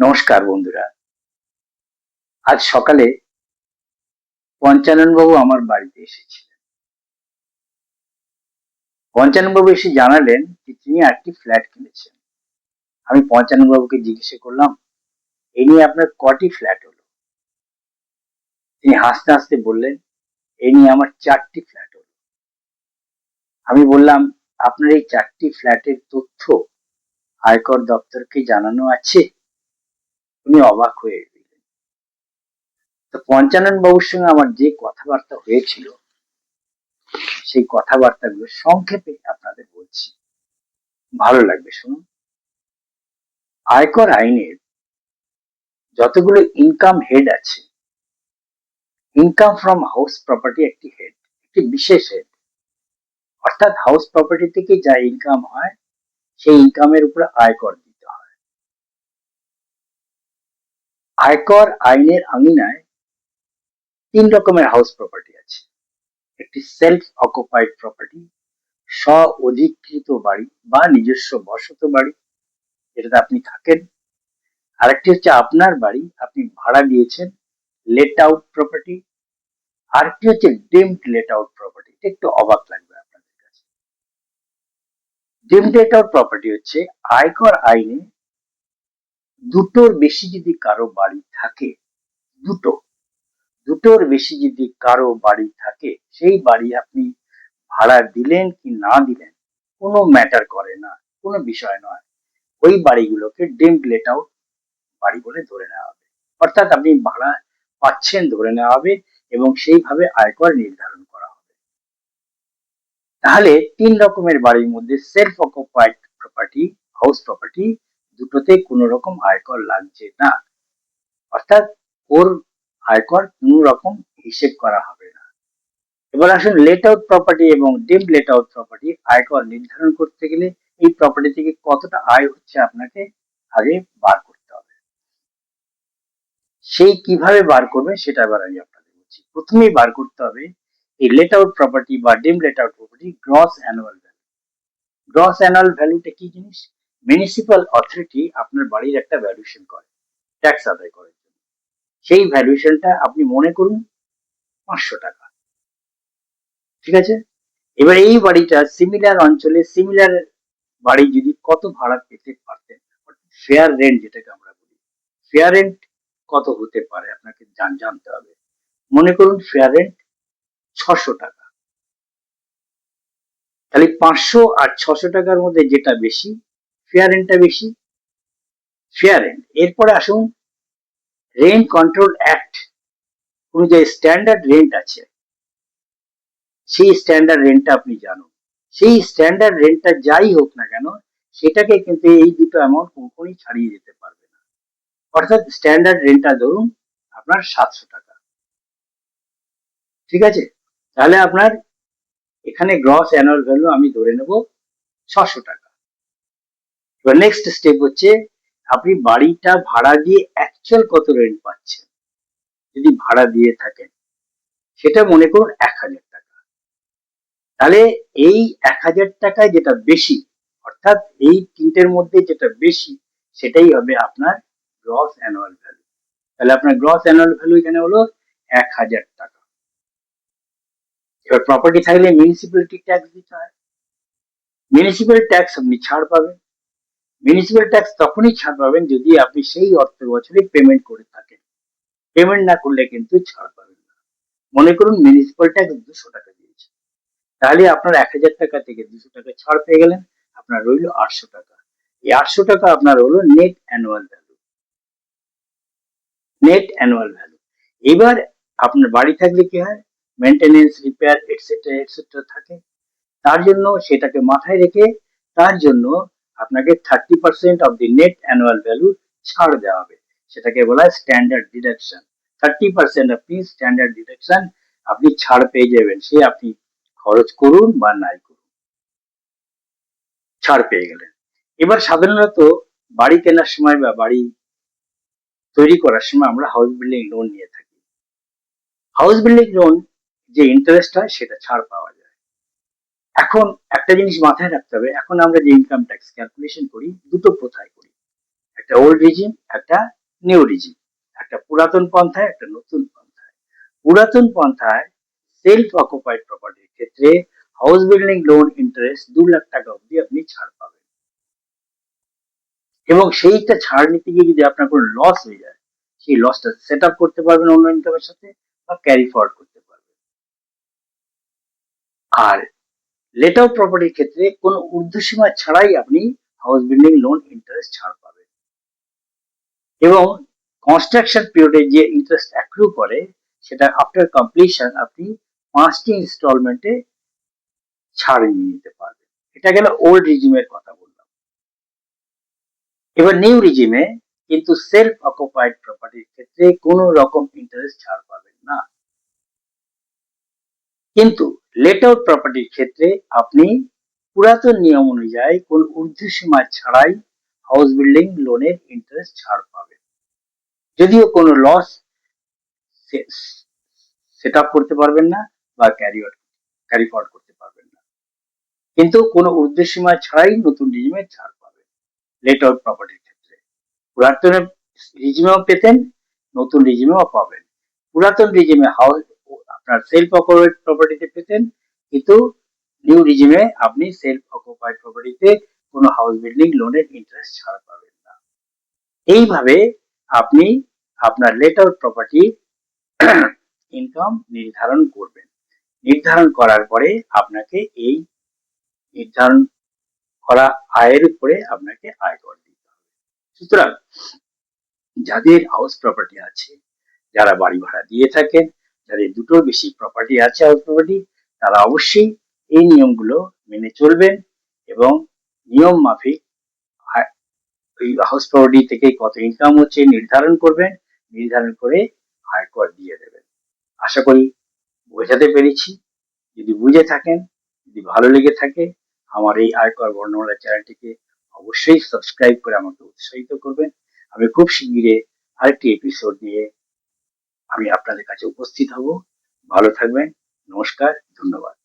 নমস্কার বন্ধুরা। আজ সকালে পঞ্চানন বাবু আমার বাড়িতে এসেছিলেন। পঞ্চানন বাবু এসে জানালেন যে তিনি একটি ফ্ল্যাট কিনেছেন। আমি পঞ্চানন বাবুকে জিজ্ঞাসা করলাম, এই নিয়ে আপনার কটি ফ্ল্যাট হলো? তিনি হাসতে হাসতে বললেন, এই নিয়ে আমার 4টি ফ্ল্যাট হলো। আমি বললাম, আপনার এই 4টি ফ্ল্যাটের তথ্য আয়কর দপ্তরকে জানানো আছে? উনি অবাক হয়ে গেলেন। তো পঞ্চানন বাবুর সঙ্গে আমার যে কথাবার্তা হয়েছিল সেই কথাবার্তাগুলো সংক্ষেপে আপনাদের বলছি, ভালো লাগবে শুনুন। আয়কর আইনের যতগুলো ইনকাম হেড আছে, ইনকাম ফ্রম হাউস প্রপার্টি একটি হেড, একটি বিশেষ হেড। অর্থাৎ হাউস প্রপার্টি থেকে যা ইনকাম হয় সেই ইনকামের উপরে আয়কর দিতে হয়। আয়কর আইনের আঙিনায় 3 রকমের হাউস প্রপার্টি আছে। একটি সেলফ অকুপাইড প্রপার্টি, স্ব অধিকৃত বাড়ি বা নিজস্ব বসত বাড়ি, যেটাতে আপনি থাকেন। আরেকটি হচ্ছে আপনার বাড়ি, আপনি ভাড়া দিয়েছেন, লেট আউট প্রপার্টি। আরেকটি হচ্ছে ডিমড লেট আউট প্রপার্টি। এটা একটু অবাক লাগবে আপনাদের কাছে। ডিমড লেট আউট প্রপার্টি হচ্ছে আয়কর আইনে দুটোর বেশি যদি কারো বাড়ি থাকে, দুটোর বেশি যদি কারো বাড়ি থাকে, সেই বাড়ি আপনি ভাড়া দিলেন কি না দিলেন কোনো ম্যাটার করে না, কোনো বিষয় নয়। ওই বাড়িগুলোকে ডিমড লেট আউট বাড়ি বলে ধরে নেওয়া হবে। অর্থাৎ আপনি ভাড়া পাচ্ছেন ধরে নেওয়া হবে এবং সেইভাবে আয়কর নির্ধারণ করা হবে। তাহলে 3 রকমের বাড়ির মধ্যে self occupied property, house property, দুটোতে কোনো রকম আয়কর লাগছে না। অর্থাৎ ওর আয়কর কোনো রকম হিসেব করা হবে না। এবার আসুন লেট আউট প্রপার্টি এবং ডিমড লেট আউট প্রপার্টি আয়কর নির্ধারণ করতে গেলে এই প্রপার্টি থেকে কতটা আয় হচ্ছে আপনাকে আগে বার করতে হবে। সেই কিভাবে বার করবেন সেটা এবার আমি আপনাদের বলছি। প্রথমেই বার করতে হবে এই লেট আউট প্রপার্টি বা deemed late out property gross annual value. Gross annual ভ্যালুটা কি জিনিস? মিউনিসিপাল অথরিটি আপনার বাড়ির একটা ভ্যালুয়েশন করে, ট্যাক্স আদায় করে। সেই ভ্যালুয়েশনটা আপনি মনে করুন 500 টাকা। ঠিক আছে? এবার এই বাড়িটা সিমিলার অঞ্চলে সিমিলার বাড়ি যদি কত ভাড়া পেতে পারতেন, ফেয়ার রেন্ট যেটাকে আমরা বলি, ফেয়ার রেন্ট কত হতে পারে আপনাকে জানতে হবে। মনে করুন ফেয়ার রেন্ট 600 টাকা। তাহলে 500 আর 600 টাকার মধ্যে যেটা বেশি, ফেয়ার রেন্টটা বেশি, ফেয়ার রেন্ট। এরপরে আসুন রেন্ট কন্ট্রোল অ্যাক্ট অনুযায়ী স্ট্যান্ডার্ড রেন্ট আছে, সেই স্ট্যান্ডার্ড রেন্টটা আপনি জানুন। সেই স্ট্যান্ডার্ড রেন্টটা যাই হোক না কেন, সেটাকে কিন্তু এই দুটো অ্যামাউন্ট কখনোই ছাড়িয়ে যেতে পারবে না। অর্থাৎ স্ট্যান্ডার্ড রেন্টটা ধরুন আপনার 700 টাকা। ঠিক আছে? তাহলে আপনার এখানে গ্রস অ্যানুয়াল ভ্যালু আমি ধরে নেব 600 টাকা। এবার নেক্সট স্টেপ হচ্ছে আপনি বাড়িটা ভাড়া দিয়ে অ্যাকচুয়াল কত রেন্ট পাচ্ছেন যদি ভাড়া দিয়ে থাকেন, সেটা মনে করুন 1000 টাকা। তাহলে এই 1000 টাকায় যেটা বেশি, অর্থাৎ এই তিনটের মধ্যে যেটা বেশি, সেটাই হবে আপনার গ্রস অ্যানুয়াল ভ্যালু। তাহলে আপনার গ্রস অ্যানুয়াল ভ্যালু এখানে হলো 1000 টাকা। এবার প্রপার্টি থাকলে মিউনিসিপ্যালিটি ট্যাক্স দিতে হয়। মিউনিসিপ্যাল ট্যাক্স আপনি ছাড় পাবেন। মিউনিসিপ্যাল ট্যাক্স তখনই ছাড় পাবেন যদি আপনি সেই অর্থ বছরে পেমেন্ট করে থাকেন। পেমেন্ট না করলে কিন্তু ছাড় পাবেন না। মনে করুন মিউনিসিপ্যাল ট্যাক্স 200 টাকা দিয়েছে, তাহলে আপনার 1000 টাকা থেকে 200 টাকা ছাড় পেয়ে গেলেন, আপনার রইল 800 টাকা। এই 800 টাকা আপনার হলো net annual value. Net annual value. এবার আপনার বাড়ি থাকলে কি হয়, মেনটেনেন্স, রিপেয়ার এটসেট্রা এটসেট্রা থাকে। তার জন্য সেটাকে মাথায় রেখে তার জন্য আপনাকে 30% of the net annual value ছাড় দেওয়া হবে। সেটাকে বলা হয় স্ট্যান্ডার্ড ডিডাকশন। 30% আপনি স্ট্যান্ডার্ড ডিডাকশন আপনি ছাড় পেয়ে যাবেন, সে আপনি খরচ করুন বা নাই করুন, ছাড় পেয়ে গেলেন। এবার সাধারণত বাড়ি কেনার সময় বা বাড়ি তৈরি করার সময় আমরা হাউস বিল্ডিং লোন নিয়ে থাকি। হাউস বিল্ডিং লোন যে ইন্টারেস্ট হয় সেটা ছাড় পাওয়া যায়। এখন একটা জিনিস মাথায় রাখতে হবে, এখন আমরা যে ইনকাম ট্যাক্স ক্যালকুলেশন করি দুটো প্রথায় করি। একটা ওল্ড রিজিম, একটা নিউ রিজিম, একটা পুরাতন পন্থায়, একটা নতুন পন্থায়। পুরাতন পন্থায় সেলফ অকুপাইড প্রপার্টির ক্ষেত্রে house building loan interest 2 lakh টাকা অব্দি আপনি ছাড় পাবেন, এবং সেইটা ছাড় নিতে গিয়ে যদি আপনার কোনো লস হয়ে যায়, সেই লসটা সেট আপ করতে পারবেন অন্য ইনকামের সাথে, বা ক্যারি ফরওয়ার্ড করতে পারবেন। আর লেট আউট প্রপার্টির ক্ষেত্রে কোনো ঊর্ধ্বসীমা ছাড়াই আপনি হাউস বিল্ডিং লোন ইন্টারেস্ট ছাড় পাবেন, এবং কনস্ট্রাকশন পিরিয়ডে যে ইন্টারেস্ট অ্যাক্রু করে সেটা আফটার কমপ্লিশন আপনি 5টি ইনস্টলমেন্টে ছাড় নিয়ে নিতে পারবেন। এটা গেল ওল্ড রিজিমের কথা বললাম। এবার নিউ রিজিমে কিন্তু সেলফ অকুপাইড প্রপার্টির ক্ষেত্রে কোনো রকম ইন্টারেস্ট ছাড় পাবেন না, কিন্তু লেট আউট প্রপার্টির ক্ষেত্রে আপনি পুরাতন নিয়ম অনুযায়ী কোন ঊর্ধ্বসীমা ছাড়াই হাউস বিল্ডিং লোনের ইন্টারেস্ট ছাড় পাবেন, যদিও কোনো লস সেট আপ করতে পারবেন না বা ক্যারি ফরওয়ার্ড করতে পারবেন না, কিন্তু কোনো ঊর্ধ্বসীমা ছাড়াই নতুন রিজিমে ছাড় পাবেন লেট আউট প্রপার্টির ক্ষেত্রে। পুরাতন রিজিমেও পেতেন, নতুন রিজিমেও পাবেন। পুরাতন রিজিমে হাউস আপনার সেলফ অকুপাইড প্রপার্টিতে পেতেন, কিন্তু নিউ রিজিমে আপনি সেলফ অকুপাইড প্রপার্টিতে কোনো হাউস বিল্ডিং লোনের ইন্টারেস্ট ছাড় পাবেন না। এইভাবে আপনি আপনার লেট আউট প্রপার্টি ইনকাম নির্ধারণ করবেন। নির্ধারণ করার পরে আপনাকে এই নির্ধারণ করা আয়ের উপরে আপনাকে আয়কর দিতে হবে। সুতরাং যাদের হাউস প্রপার্টি আছে, যারা বাড়ি ভাড়া দিয়ে থাকেন, যাদের দুটোর বেশি প্রপার্টি আছে হাউস প্রপার্টি, তারা অবশ্যই এই নিয়মগুলো মেনে চলবেন এবং নিয়ম মাফিক ওই হাউস প্রপার্টি থেকে কত ইনকাম হচ্ছে নির্ধারণ করবেন, নির্ধারণ করে আয়কর দিয়ে দেবেন। আশা করি বোঝাতে পেরেছি। যদি বুঝে থাকেন, যদি ভালো লেগে থাকে, আমার এই আয়কর বর্ণমালা চ্যানেলটিকে অবশ্যই সাবস্ক্রাইব করে আমাকে উৎসাহিত করবেন। আমি খুব শিগগিরই আরেকটি এপিসোড নিয়ে আমি আপনাদের কাছে উপস্থিত হব। ভালো থাকবেন। নমস্কার, ধন্যবাদ।